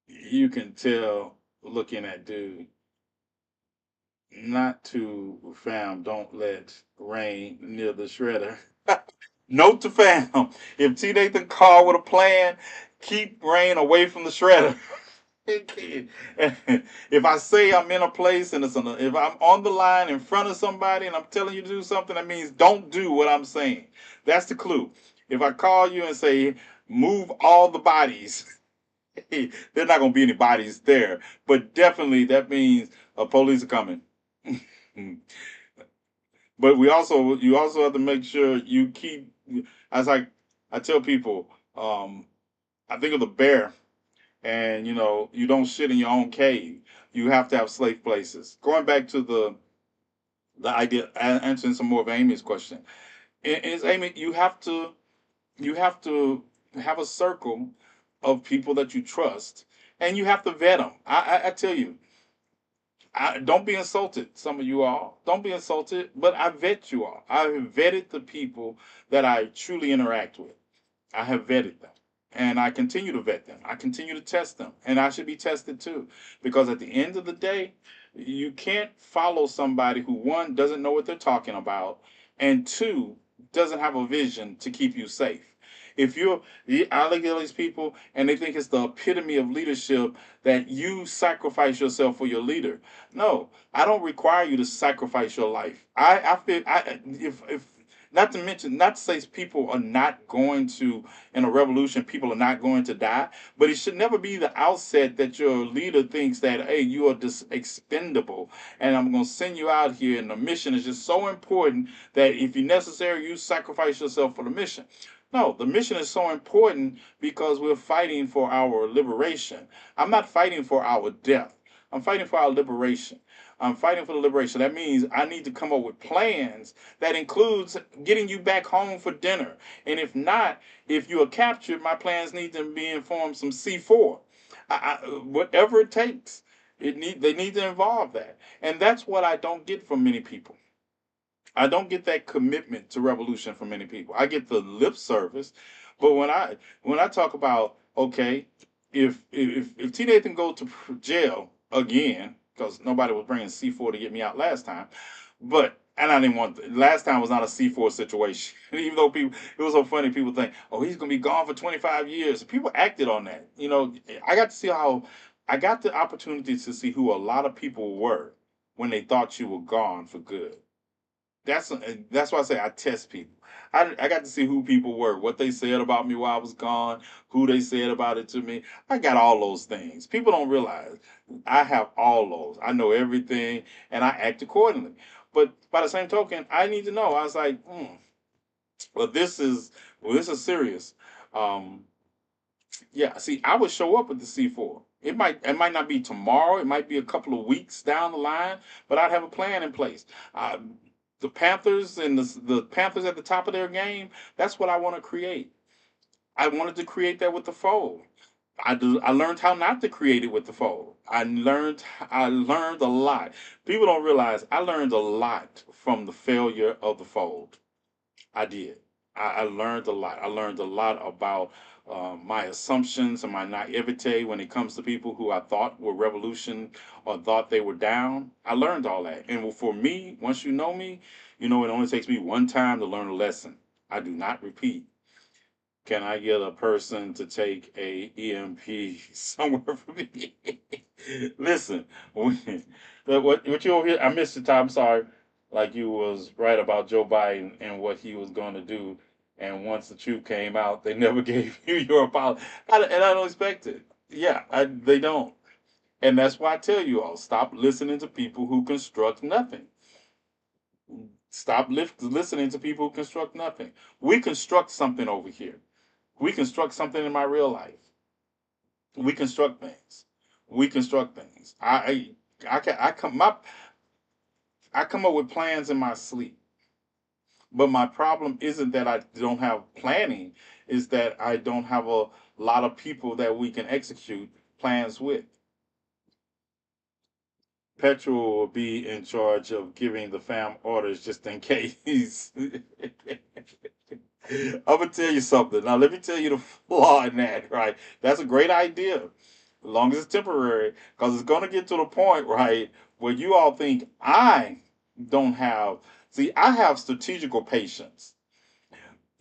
You can tell looking at dude. Not to fam, don't let rain near the shredder. Note to fam, if TNathan call with a plan, keep rain away from the shredder. If I say I'm in a place and if I'm on the line in front of somebody and I'm telling you to do something, that means don't do what I'm saying. That's the clue. If I call you and say move all the bodies, there's not gonna be any bodies there, but definitely that means police are coming. But you also have to make sure you keep, as I tell people, I think of the bear, and you don't shit in your own cave. You have to have safe places. Going back to the idea, answering some more of Amy's question, is Amy, you have to have a circle of people that you trust, and you have to vet them. I tell you, don't be insulted, some of you all. Don't be insulted, but I vet you all. I have vetted the people that I truly interact with. I have vetted them. And I continue to vet them. I continue to test them. And I should be tested too. Because at the end of the day, you can't follow somebody who, one, doesn't know what they're talking about, and two, doesn't have a vision to keep you safe. If you're, I look at these people and they think it's the epitome of leadership that you sacrifice yourself for your leader. No, I don't require you to sacrifice your life. I feel, if not to mention, not to say people are not going to, in a revolution, people are not going to die, but it should never be the outset that your leader thinks that, hey, you are just expendable and I'm going to send you out here and the mission is just so important that if you're necessary, you sacrifice yourself for the mission. No, the mission is so important because we're fighting for our liberation. I'm not fighting for our death. I'm fighting for our liberation. I'm fighting for the liberation. That means I need to come up with plans that includes getting you back home for dinner. And if not, if you are captured, my plans need to be informed some C4. Whatever it takes, they need to involve that. And that's what I don't get from many people. I don't get that commitment to revolution from many people. I get the lip service, but when I talk about, okay, if T Nathan go to jail again because nobody was bringing C4 to get me out last time, but and I didn't want last time was not a C4 situation. Even though people, it was so funny. People think, oh, he's gonna be gone for 25 years. People acted on that. I got to see how I got the opportunity to see who a lot of people were when they thought you were gone for good. That's why I say I test people. I got to see who people were, what they said about me while I was gone, who they said about it to me. I got all those things. People don't realize I have all those. I know everything, and I act accordingly. But by the same token, I need to know. I was like, well, this is serious. Um, yeah. See, I would show up with the C4. It might not be tomorrow. It might be a couple of weeks down the line, but I'd have a plan in place. Uh, the Panthers and the Panthers at the top of their game. That's what I want to create. I wanted to create that with the fold. I learned how not to create it with the fold. I learned a lot. People don't realize I learned a lot from the failure of the fold. I did. I learned a lot. I learned a lot about my assumptions and my naivete when it comes to people who I thought were revolution or thought they were down. I learned all that. And for me, once you know me, you know it only takes me one time to learn a lesson. I do not repeat. Can I get a person to take a EMP somewhere for me? Listen, what you over here? I missed your time. I'm sorry. Like you was right about Joe Biden and what he was going to do, and once the truth came out, they never gave you your apology, and I don't expect it. Yeah, they don't, and that's why I tell you all: stop listening to people who construct nothing. Stop listening to people who construct nothing. We construct something over here. We construct something in my real life. We construct things. We construct things. I come up with plans in my sleep. But my problem isn't that I don't have planning, is that I don't have a lot of people that we can execute plans with. Petrol will be in charge of giving the fam orders just in case. I'm gonna tell you something. Now, let me tell you the flaw in that. Right, that's a great idea, as long as it's temporary, because it's gonna get to the point, right, where you all think I don't have. See, I have strategical patience.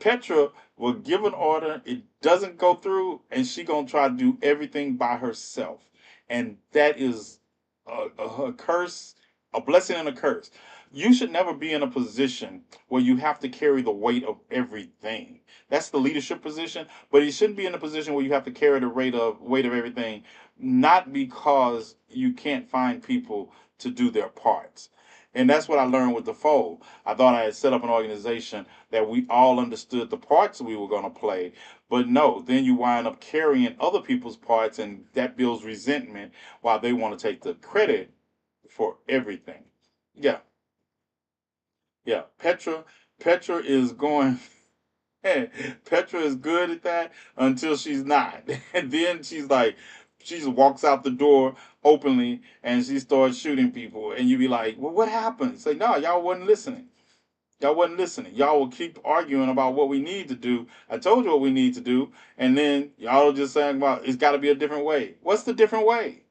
Petra will give an order, it doesn't go through, and she gonna try to do everything by herself, and that is a curse, a blessing and a curse. You should never be in a position where you have to carry the weight of everything. That's the leadership position, but you shouldn't be in a position where you have to carry the weight of everything, not because you can't find people to do their parts. And that's what I learned with the fold. I thought I had set up an organization that we all understood the parts we were going to play. But no, then you wind up carrying other people's parts, and that builds resentment while they want to take the credit for everything. Yeah, yeah. Petra is going. Petra is good at that until she's not. And then she's like, she just walks out the door openly and she starts shooting people. And you be like, well, what happened? Say, no, y'all wasn't listening. Y'all wasn't listening. Y'all will keep arguing about what we need to do. I told you what we need to do, and then y'all are just saying, "Well, it's got to be a different way." What's the different way?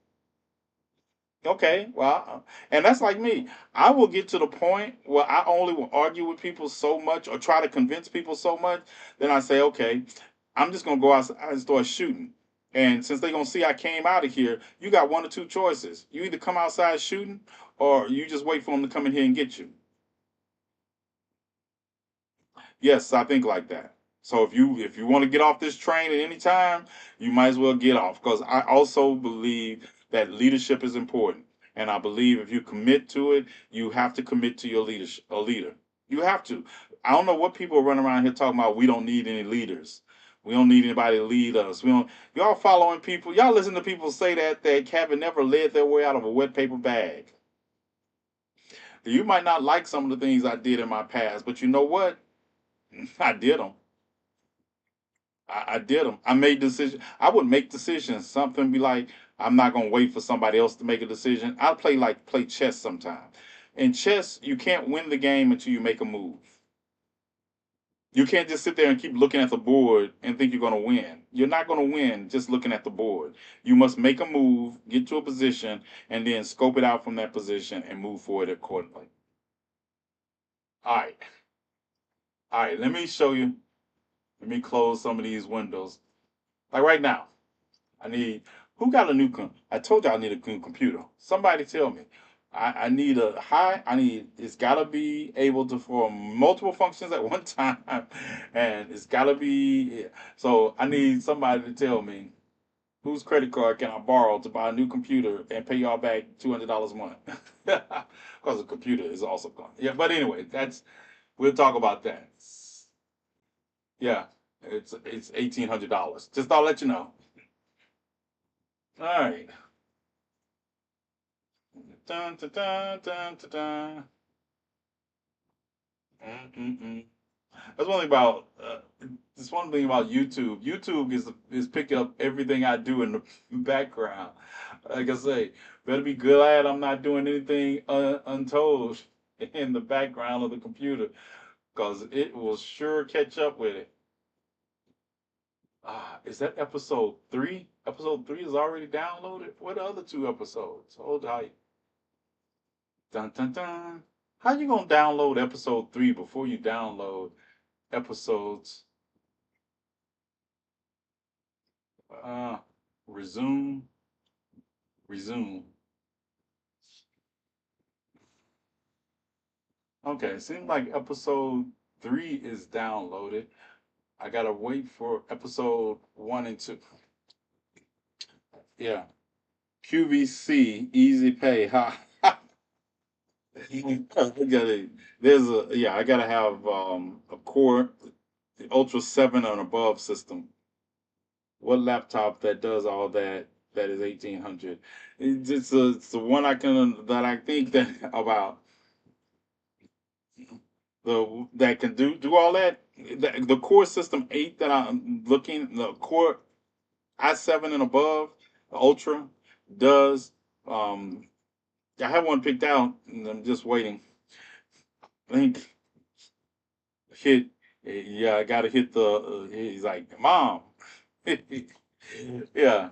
Okay, well, and that's like me. I will get to the point where I only will argue with people so much or try to convince people so much, then I say, okay, I'm just gonna go outside and start shooting. And since they're gonna see I came out of here, you got one or two choices. You either come outside shooting, or you just wait for them to come in here and get you. Yes, I think like that. So if you want to get off this train at any time, you might as well get off, because I also believe that leadership is important, and I believe if you commit to it, you have to commit to your leadership. A leader, you have to. I don't know what people are running around here talking about. We don't need any leaders. We don't need anybody to lead us. We don't. Y'all following people. Y'all listen to people say that haven't never led their way out of a wet paper bag. You might not like some of the things I did in my past, but you know what? I did them. I did them. I made decisions. I would make decisions. Something be like, I'm not gonna wait for somebody else to make a decision. I play chess sometimes. In chess, you can't win the game until you make a move. You can't just sit there and keep looking at the board and think you're going to win. You're not going to win just looking at the board. You must make a move, get to a position, and then scope it out from that position and move forward accordingly. All right. All right. Let me show you. Let me close some of these windows. Like right now, I need. Who got a new I told you I need a new computer. Somebody tell me. I need a high. I need. It's got to be able to perform multiple functions at one time, and it's got to be. So I need somebody to tell me whose credit card can I borrow to buy a new computer and pay y'all back $200 a month because the computer is also gone. Yeah, but anyway, that's we'll talk about that. Yeah, it's $1,800. Just I'll let you know. All right. Dun, dun, dun, dun, dun, dun. Mm-mm-mm. That's one thing about this one thing about YouTube. YouTube is picking up everything I do in the background. Like I say, better be glad I'm not doing anything untold in the background of the computer, because it will sure catch up with it. Is that episode three? Episode three is already downloaded. What are the other two episodes? Hold on. Dun dun dun. How you gonna download episode three before you download episodes? Uh, resume, resume. Okay, seems like episode three is downloaded. I gotta wait for episode one and two. Yeah, QVC Easy Pay. Ha. There's a yeah. I gotta have a core, the Ultra 7 and above system. What laptop that does all that? That is 1,800. It's the one I can that I think that about the that can do all that. The core system 8 that I'm looking, the core i7 and above, the Ultra does. Um, I have one picked out, and I'm just waiting. I think hit. Yeah, I got to hit the. He's like, Mom. Yeah,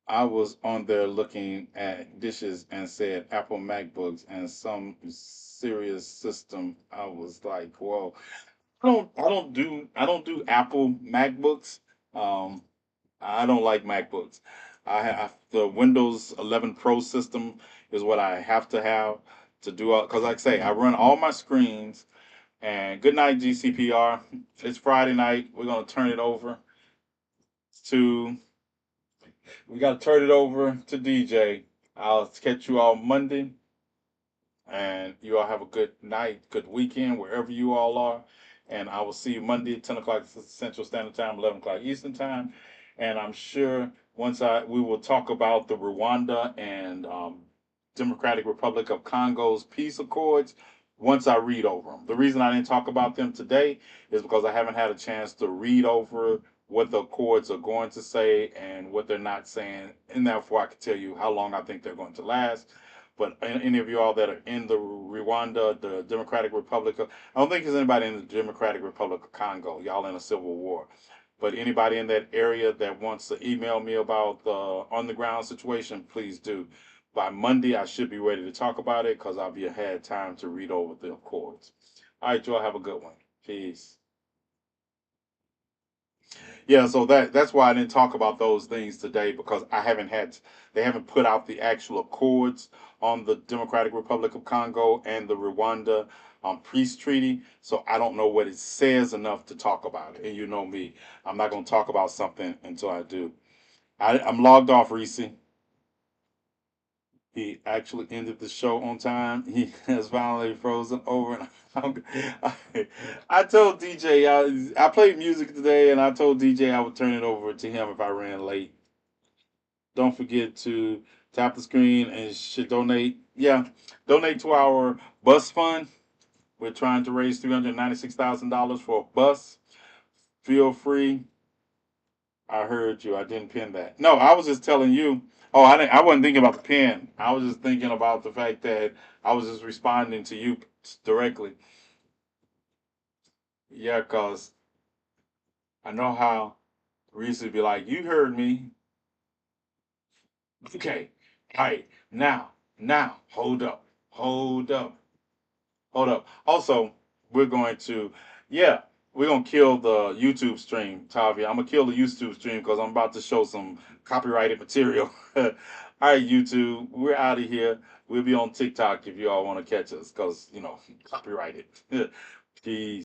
I was on there looking at dishes and said Apple MacBooks and some serious system. I was like, whoa. I don't do Apple MacBooks. Um, I don't like MacBooks. I have the Windows 11 Pro system is what I have to have to do all because like I say I run all my screens. And good night GCPR. It's Friday night. We're gonna turn it over to we gotta turn it over to DJ. I'll catch you all Monday. And you all have a good night, good weekend, wherever you all are. And I will see you Monday at 10 o'clock Central Standard Time, 11 o'clock Eastern Time. And I'm sure we will talk about the Rwanda and Democratic Republic of Congo's peace accords once I read over them. The reason I didn't talk about them today is because I haven't had a chance to read over what the accords are going to say and what they're not saying. And therefore, I can tell you how long I think they're going to last. But any of you all that are in the Rwanda, the Democratic Republic of, I don't think there's anybody in the Democratic Republic of Congo. Y'all in a civil war. But anybody in that area that wants to email me about the on the ground situation, please do. By Monday, I should be ready to talk about it because I'll be had time to read over the accords. All right, y'all have a good one. Peace. Yeah, so that's why I didn't talk about those things today because they haven't put out the actual accords on the Democratic Republic of Congo and the Rwanda peace treaty. So I don't know what it says enough to talk about it. And you know me, I'm not going to talk about something until I do. I'm logged off, Reese. He actually ended the show on time. He has finally frozen over. And I told DJ I played music today, and I told DJ I would turn it over to him if I ran late. Don't forget to tap the screen and should donate. Yeah, donate to our bus fund. We're trying to raise $396,000 for a bus. Feel free I heard you. I didn't pin that. No, I was just telling you. Oh, I didn't. I wasn't thinking about the pin. I was just thinking about the fact that I was just responding to you directly. Yeah, cause I know how Reese would be like, "You heard me. Okay, all right. Now, hold up, hold up. Also, we're going to, yeah, we're gonna kill the YouTube stream, Tavi. I'm gonna kill the YouTube stream because I'm about to show some copyrighted material. All right, YouTube, we're out of here. We'll be on TikTok if you all want to catch us, because copyrighted. Peace.